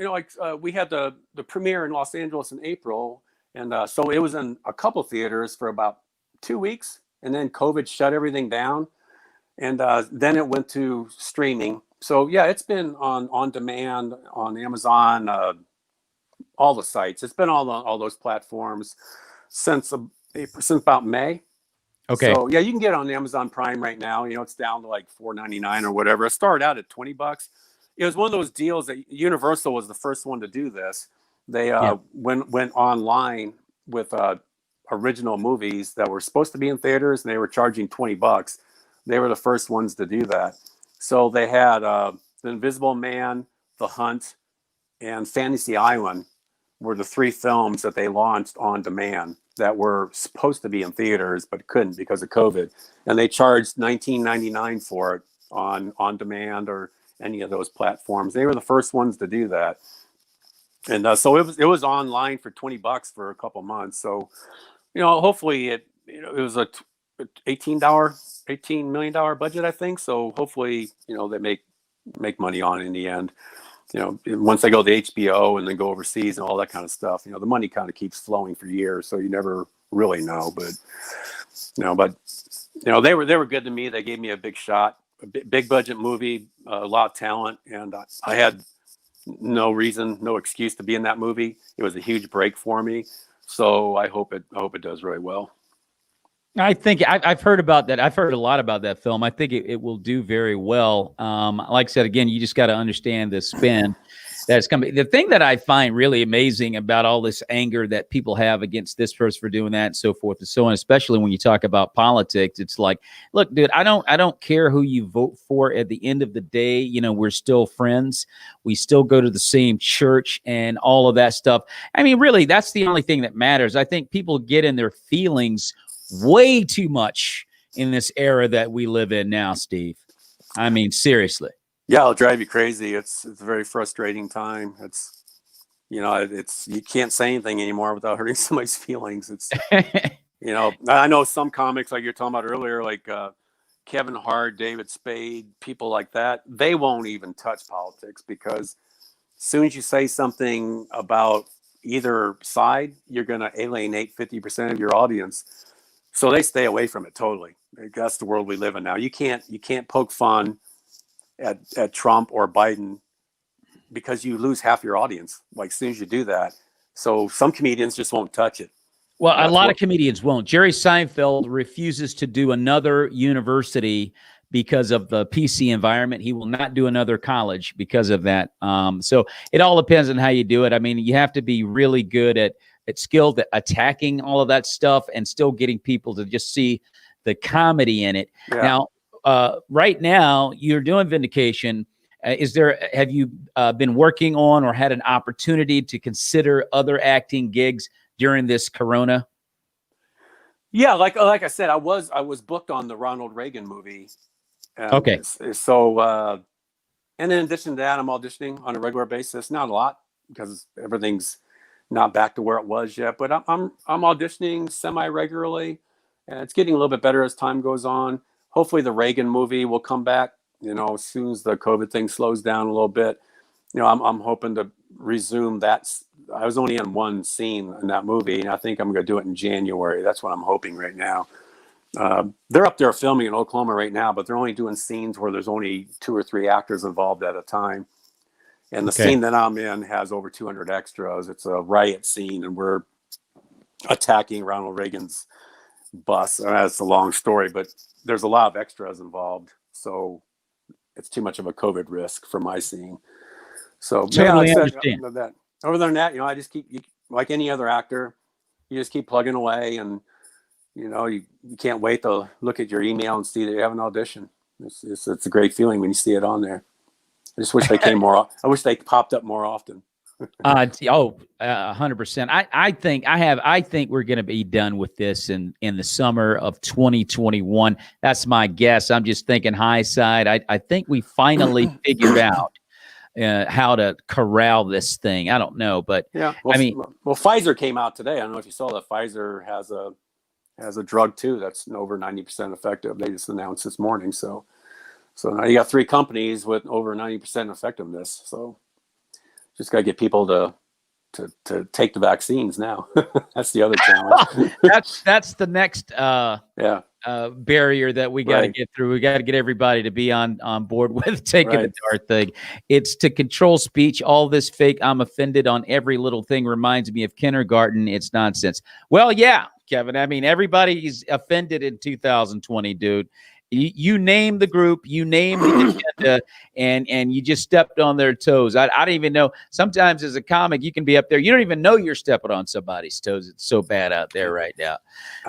We had the premiere in Los Angeles in April, and so it was in a couple theaters for about 2 weeks, and then COVID shut everything down, and then it went to streaming. So yeah, it's been on demand on Amazon, all the sites. It's been all those platforms since about May. Okay. So yeah, you can get it on Amazon Prime right now. You know, it's down to like $4.99 or whatever. It started out at $20. It was one of those deals that Universal was the first one to do this. They went online with original movies that were supposed to be in theaters, and they were charging $20. They were the first ones to do that. So they had The Invisible Man, The Hunt, and Fantasy Island were the 3 films that they launched on demand that were supposed to be in theaters but couldn't because of COVID. And they charged $19.99 for it on demand or any of those platforms. They were the first ones to do that. And so it was online for $20 for a couple months. So, you know, hopefully it was a $18 million budget, I think. So hopefully, you know, they make money on it in the end. You know, once they go to HBO and then go overseas and all that kind of stuff, you know, the money kind of keeps flowing for years. So you never really know, but they were good to me. They gave me a big shot, a big budget movie, a lot of talent. And I had no excuse to be in that movie. It was a huge break for me. So I hope it does really well. I think I've heard about that. I've heard a lot about that film. I think it will do very well. Like I said, again, you just got to understand the spin that's coming. The thing that I find really amazing about all this anger that people have against this person for doing that and so forth and so on, especially when you talk about politics, it's like, look, dude, I don't care who you vote for. At the end of the day, you know, we're still friends. We still go to the same church and all of that stuff. I mean, really, that's the only thing that matters. I think people get in their feelings way too much in this era that we live in now, Steve. I mean, seriously. Yeah, it'll drive you crazy. It's a very frustrating time. It's, you know, you can't say anything anymore without hurting somebody's feelings. It's, you know, I know some comics like you're talking about earlier, like Kevin Hart, David Spade, people like that, they won't even touch politics because as soon as you say something about either side, you're going to alienate 50% of your audience. So they stay away from it totally. That's the world we live in now. You can't poke fun at Trump or Biden because you lose half your audience. Like as soon as you do that. So some comedians just won't touch it. Well, a lot of comedians won't. Jerry Seinfeld refuses to do another university because of the PC environment. He will not do another college because of that. So it all depends on how you do it. I mean, you have to be really good at skilled at attacking all of that stuff and still getting people to just see the comedy in it. Yeah. Now, right now you're doing Vindication. Have you been working on or had an opportunity to consider other acting gigs during this Corona? Yeah, like I said, I was booked on the Ronald Reagan movie. Okay. So, and in addition to that, I'm auditioning on a regular basis. Not a lot because everything's not back to where it was yet, but I'm auditioning semi-regularly, and it's getting a little bit better as time goes on. Hopefully the Reagan movie will come back, you know, as soon as the COVID thing slows down a little bit. You know, I'm hoping to resume that. I was only in one scene in that movie, and I think I'm going to do it in January. That's what I'm hoping right now. They're up there filming in Oklahoma right now, but they're only doing scenes where there's only 2 or 3 actors involved at a time. And the scene that I'm in has over 200 extras. It's a riot scene, and we're attacking Ronald Reagan's bus. That's a long story, but there's a lot of extras involved. So it's too much of a COVID risk for my scene. So totally understand that. Other than that, you know, I just keep, like any other actor, you just keep plugging away, and you know, you can't wait to look at your email and see that you have an audition. It's a great feeling when you see it on there. I just wish they came more. I wish they popped up more often. 100%. I think we're going to be done with this in the summer of 2021. That's my guess. I'm just thinking high side. I think we finally figured out how to corral this thing. I don't know, but yeah. Well, Pfizer came out today. I don't know if you saw that Pfizer has a drug too that's over 90% effective. They just announced this morning. So now you got 3 companies with over 90% effectiveness. So just got to get people to take the vaccines now. That's the other challenge. That's the next. Yeah. barrier that we got to Right. get through. We got to get everybody to be on board with taking Right. the dart thing. It's to control speech. All this fake, I'm offended on every little thing reminds me of kindergarten. It's nonsense. Well, yeah, Kevin. I mean, everybody's offended in 2020, dude. You name the group, you name the agenda, and you just stepped on their toes. I don't even know. Sometimes as a comic, you can be up there. You don't even know you're stepping on somebody's toes. It's so bad out there right now.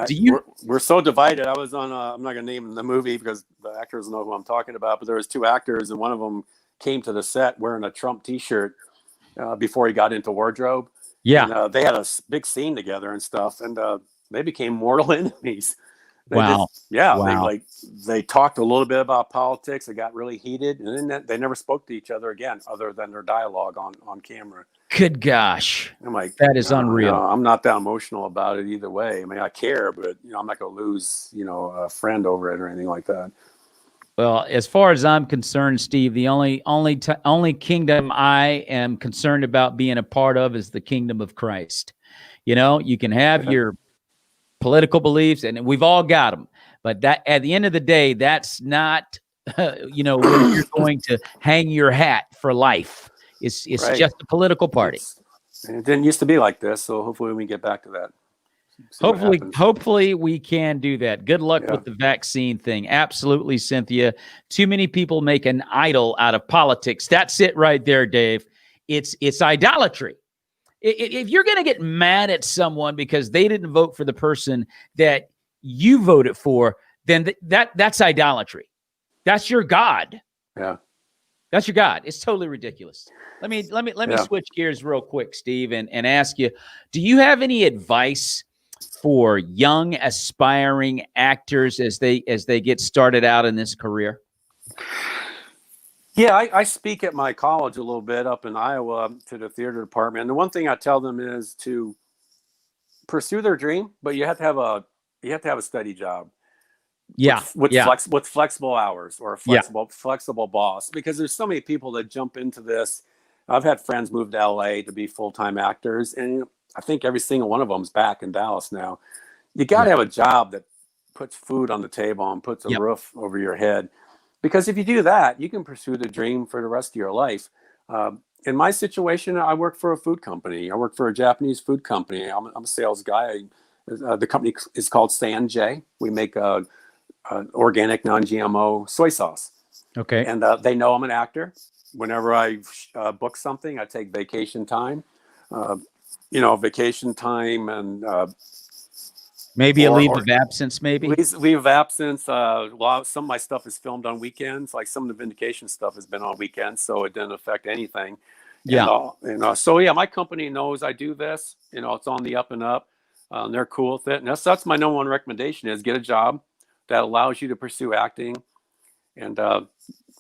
Do you? We're so divided. I was on. I'm not going to name the movie because the actors know who I'm talking about. But there was two actors, and one of them came to the set wearing a Trump T-shirt before he got into wardrobe. Yeah. And, they had a big scene together and stuff, and they became mortal enemies. Wow. Wow. They talked a little bit about politics. It got really heated, and then they never spoke to each other again, other than their dialogue on camera. Good gosh. I'm like, that is unreal. I'm not that emotional about it either way. I mean, I care, but I'm not going to lose, a friend over it or anything like that. Well, as far as I'm concerned, Steve, the only kingdom I am concerned about being a part of is the kingdom of Christ. You can have your political beliefs, and we've all got them, but that at the end of the day, that's not, where you're going to hang your hat for life. It's Right. just a political party. And it didn't used to be like this, so hopefully we can get back to that. Hopefully we can do that. Good luck with the vaccine thing. Absolutely, Cynthia. Too many people make an idol out of politics. That's it right there, Dave. It's idolatry. If you're going to get mad at someone because they didn't vote for the person that you voted for, then that's idolatry. That's your God. Yeah. That's your God. It's totally ridiculous. Let me switch gears real quick, Steve, and ask you, do you have any advice for young aspiring actors as they get started out in this career? Yeah, I speak at my college a little bit up in Iowa to the theater department. And the one thing I tell them is to pursue their dream, but you have to have a steady job. Yeah. With flexible hours or a flexible boss, because there's so many people that jump into this. I've had friends move to LA to be full-time actors, and I think every single one of them's back in Dallas now. You got to have a job that puts food on the table and puts a roof over your head. Because if you do that, you can pursue the dream for the rest of your life. In my situation, I work for a food company. I work for a Japanese food company. I'm a sales guy. The company is called Sanjay. We make organic, non-GMO soy sauce. Okay. And they know I'm an actor. Whenever I book something, I take vacation time. Vacation time and maybe a leave of absence, maybe. Leave of absence. Some of my stuff is filmed on weekends. Like some of the Vindication stuff has been on weekends, so it didn't affect anything. Yeah. So my company knows I do this. It's on the up and up. They're cool with it. And that's my number one recommendation is get a job that allows you to pursue acting. And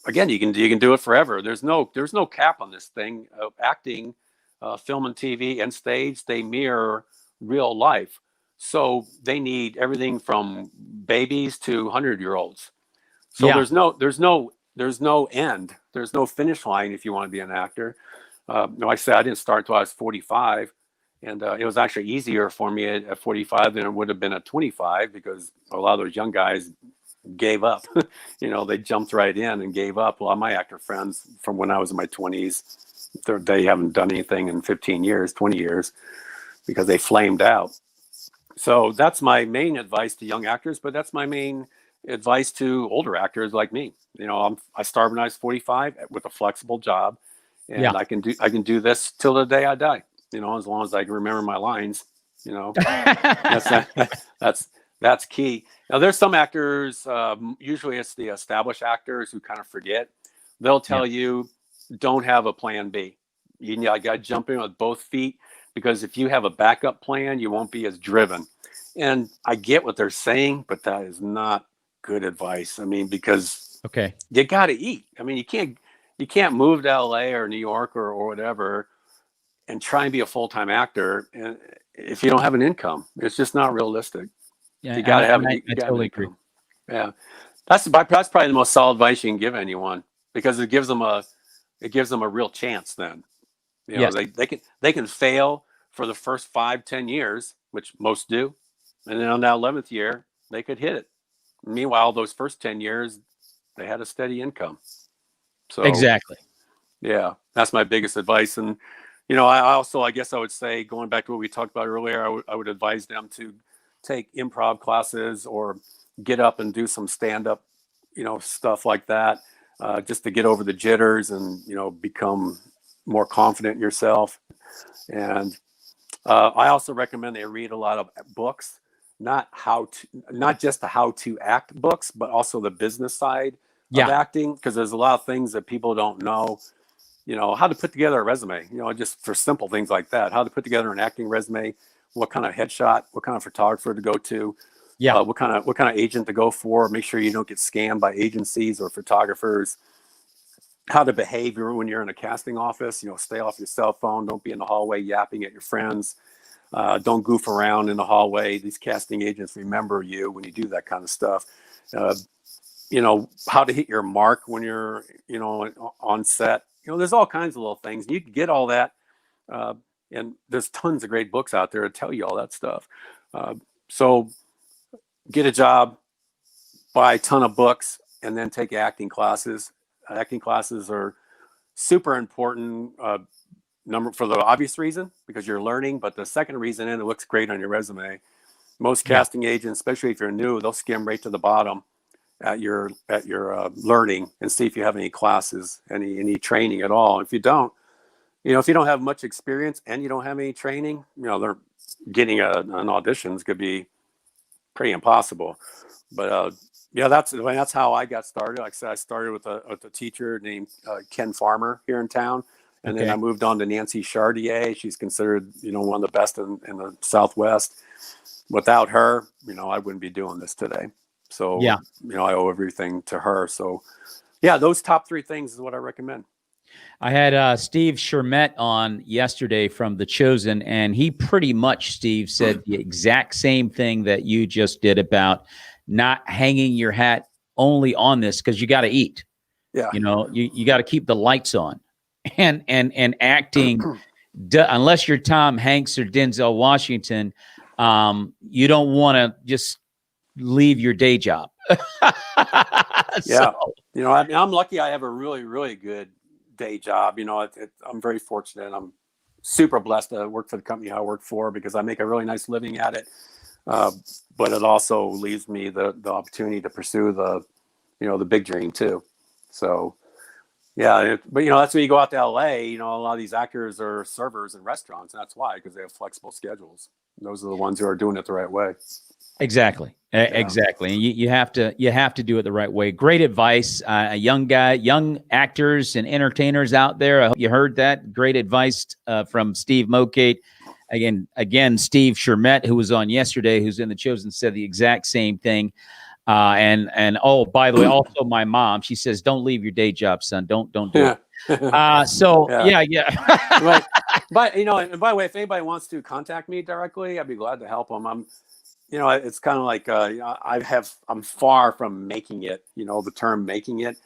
again, you can do it forever. There's no cap on this thing. Acting, film and TV and stage, they mirror real life. So they need everything from babies to 100-year-olds. So there's no end. There's no finish line if you want to be an actor. Like I said, I didn't start until I was 45, and it was actually easier for me at 45 than it would have been at 25 because a lot of those young guys gave up. They jumped right in and gave up. A lot of my actor friends from when I was in my 20s, they haven't done anything in 15 years, 20 years because they flamed out. So that's my main advice to young actors, but that's my main advice to older actors like me. I started when I was 45 with a flexible job, and I can do this till the day I die. As long as I can remember my lines. That's key. Now, there's some actors. Usually, it's the established actors who kind of forget. They'll tell you, don't have a plan B. I got to jump in with both feet. Because if you have a backup plan, you won't be as driven. And I get what they're saying, but that is not good advice. I mean, because you got to eat. I mean, you can't move to LA or New York or whatever and try and be a full-time actor and if you don't have an income. It's just not realistic. Yeah, you got to have I totally agree. Yeah, that's probably the most solid advice you can give anyone because it gives them a real chance. Then they can fail for the first 5-10 years, which most do, and then on that 11th year they could hit it. Meanwhile, those first 10 years, they had a steady income. So Exactly. yeah, that's my biggest advice. And, I also, I guess I would say, going back to what we talked about earlier, I would advise them to take improv classes or get up and do some stand-up, stuff like that, just to get over the jitters and, become more confident in yourself. And I also recommend they read a lot of books, not just the how to act books, but also the business side of acting, because there's a lot of things that people don't know. How to put together a resume, just for simple things like that, how to put together an acting resume, what kind of headshot, what kind of photographer to go to, what kind of agent to go for, make sure you don't get scammed by agencies or photographers, how to behave when you're in a casting office, stay off your cell phone, don't be in the hallway yapping at your friends, don't goof around in the hallway. These casting agents remember you when you do that kind of stuff. How to hit your mark when you're, on set. There's all kinds of little things. You can get all that. And there's tons of great books out there to tell you all that stuff. So get a job, buy a ton of books, and then take acting classes. Acting classes are super important, number for the obvious reason, because you're learning. But the second reason, and it looks great on your resume. Most casting agents, especially if you're new, they'll skim right to the bottom at your learning and see if you have any classes, any training at all. If you don't, if you don't have much experience and you don't have any training, they're getting an auditions could be pretty impossible. But that's how I got started. Like I said, I started with a teacher named Ken Farmer here in town, and then I moved on to Nancy Chartier. She's considered one of the best in the Southwest. Without her, I wouldn't be doing this today. So, I owe everything to her. So, those top 3 things is what I recommend. I had Steve Shermett on yesterday from The Chosen, and he pretty much, Steve, said the exact same thing that you just did about not hanging your hat only on this, because you got to eat. Yeah. You got to keep the lights on. And acting, unless you're Tom Hanks or Denzel Washington, you don't want to just leave your day job. Yeah. I'm lucky I have a really, really good day job. I'm very fortunate. I'm super blessed to work for the company I work for, because I make a really nice living at it. But it also leaves me the opportunity to pursue the big dream too. So, but that's when you go out to LA, a lot of these actors are servers in restaurants, and that's why, because they have flexible schedules. Those are the ones who are doing it the right way. Exactly. Exactly. And you have to do it the right way. Great advice. Young actors and entertainers out there. I hope you heard that. Great advice from Steve Mokate. Again, Steve Shermett, who was on yesterday, who's in The Chosen, said the exact same thing. And oh, by the way, also my mom, she says, don't leave your day job, son. Don't do it. Right. But, and by the way, if anybody wants to contact me directly, I'd be glad to help them. It's kind of like I'm far from making it, the term making it.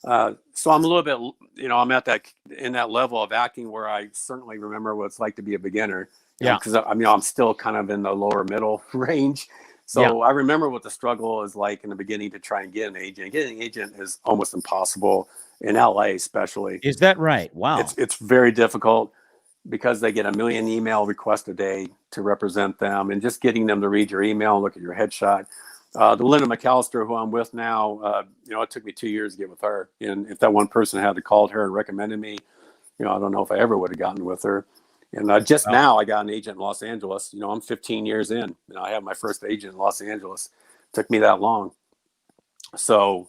So I'm a little bit, I'm at in that level of acting where I certainly remember what it's like to be a beginner. Because I'm still kind of in the lower middle range. So I remember what the struggle is like in the beginning to try and get an agent. Getting an agent is almost impossible in LA, especially. Is that right? Wow. It's very difficult, because they get a million email requests a day to represent them, and just getting them to read your email and look at your headshot. The Linda McAllister, who I'm with now, it took me 2 years to get with her. And if that one person had called her and recommended me, I don't know if I ever would have gotten with her. And now I got an agent in Los Angeles. I'm 15 years in, and I have my first agent in Los Angeles. It took me that long. So,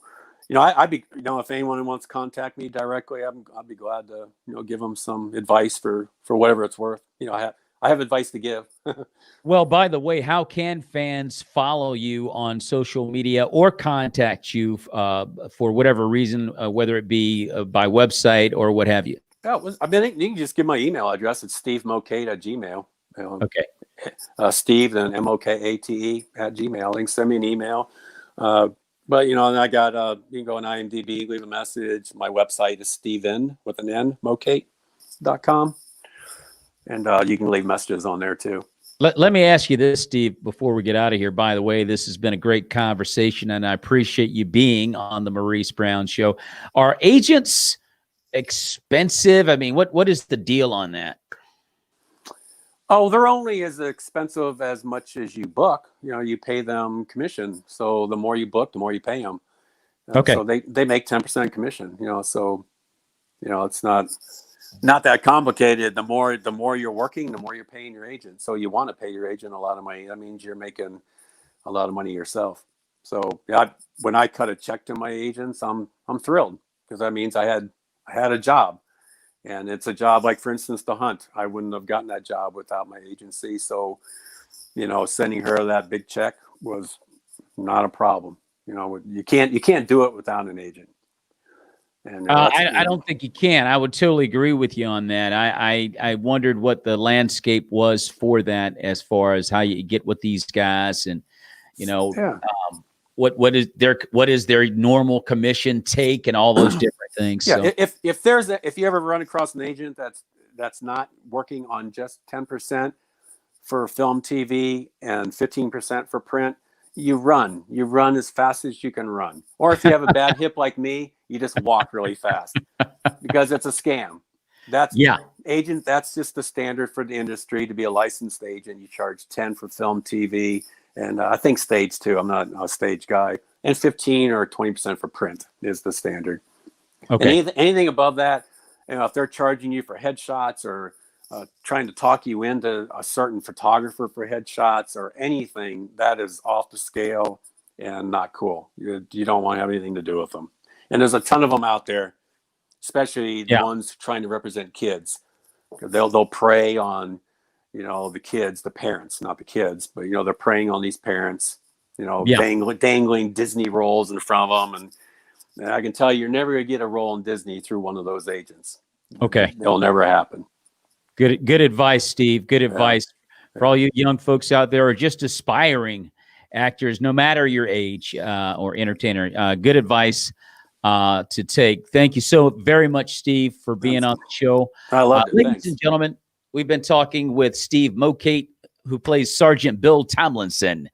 I'd be, if anyone wants to contact me directly, I'd be glad to, give them some advice for whatever it's worth. I have advice to give. Well, by the way, how can fans follow you on social media or contact you for whatever reason, whether it be by website or what have you? Yeah, you can just give my email address. It's stevemokate@gmail. Okay. Steve, then MOKATE @gmail. You can send me an email. But, and I got, you can go on IMDb, leave a message. My website is Steven with an N, Mokate.com. And you can leave messages on there too. Let me ask you this, Steve, before we get out of here. By the way, this has been a great conversation, and I appreciate you being on the Maurice Brown Show. Are agents expensive? I mean, what is the deal on that? Oh, they're only as expensive as much as you book. You know, you pay them commission. So the more you book, the more you pay them. Okay. So they make 10% commission. You know, so it's not that complicated. The more you're working, the more you're paying your agent. So you want to pay your agent a lot of money. That means you're making a lot of money yourself. So yeah, when I cut a check to my agents, I'm thrilled, because that means I had a job. And it's a job like, for instance, the hunt. I wouldn't have gotten that job without my agency. So, sending her that big check was not a problem. You can't do it without an agent. And I don't think you can. I would totally agree with you on that. I wondered what the landscape was for that, as far as how you get with these guys, and yeah. What is their normal commission take, and all those different things. Yeah. So. If you ever run across an agent that's not working on just 10% for film, TV, and 15% for print, you run as fast as you can run. Or if you have a bad hip like me, you just walk really fast, because it's a scam. That's just the standard for the industry. To be a licensed agent, you charge 10 for film, TV, and I think stage too. I'm not a stage guy. And 15 or 20% for print is the standard. Okay. And anything above that, if they're charging you for headshots, or trying to talk you into a certain photographer for headshots, or anything, that is off the scale and not cool. You don't want to have anything to do with them. And there's a ton of them out there, especially the ones trying to represent kids. They'll prey on, the kids, the parents, not the kids, but they're preying on these parents, dangling Disney roles in front of them. And I can tell you, you're never going to get a role in Disney through one of those agents. Okay. It'll never happen. Good advice, Steve. Good advice for all you young folks out there, or just aspiring actors, no matter your age, or entertainer. Good advice to take. Thank you so very much, Steve, for being on the show. I love it. Ladies Thanks. and gentlemen, we've been talking with Steve Mokate, who plays Sergeant Bill Tomlinson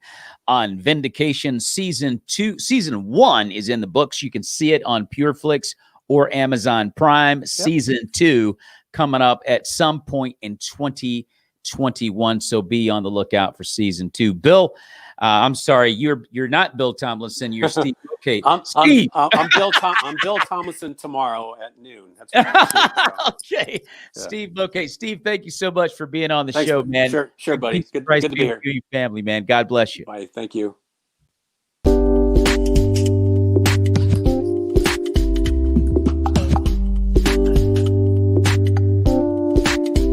on Vindication Season 2. Season 1 is in the books. You can see it on PureFlix or Amazon Prime. Yep. Season 2 coming up at some point in 2021. So be on the lookout for Season 2. Bill, I'm sorry, you're not Bill Tomlinson. You're Steve Mokate. Steve. I'm Bill Tomlinson tomorrow at noon. That's what okay. Yeah. Steve Mokate. Steve, thank you so much for being on the Thanks, show, man. Sure, buddy. Good to be here. Your family, man. God bless you. Bye. Thank you.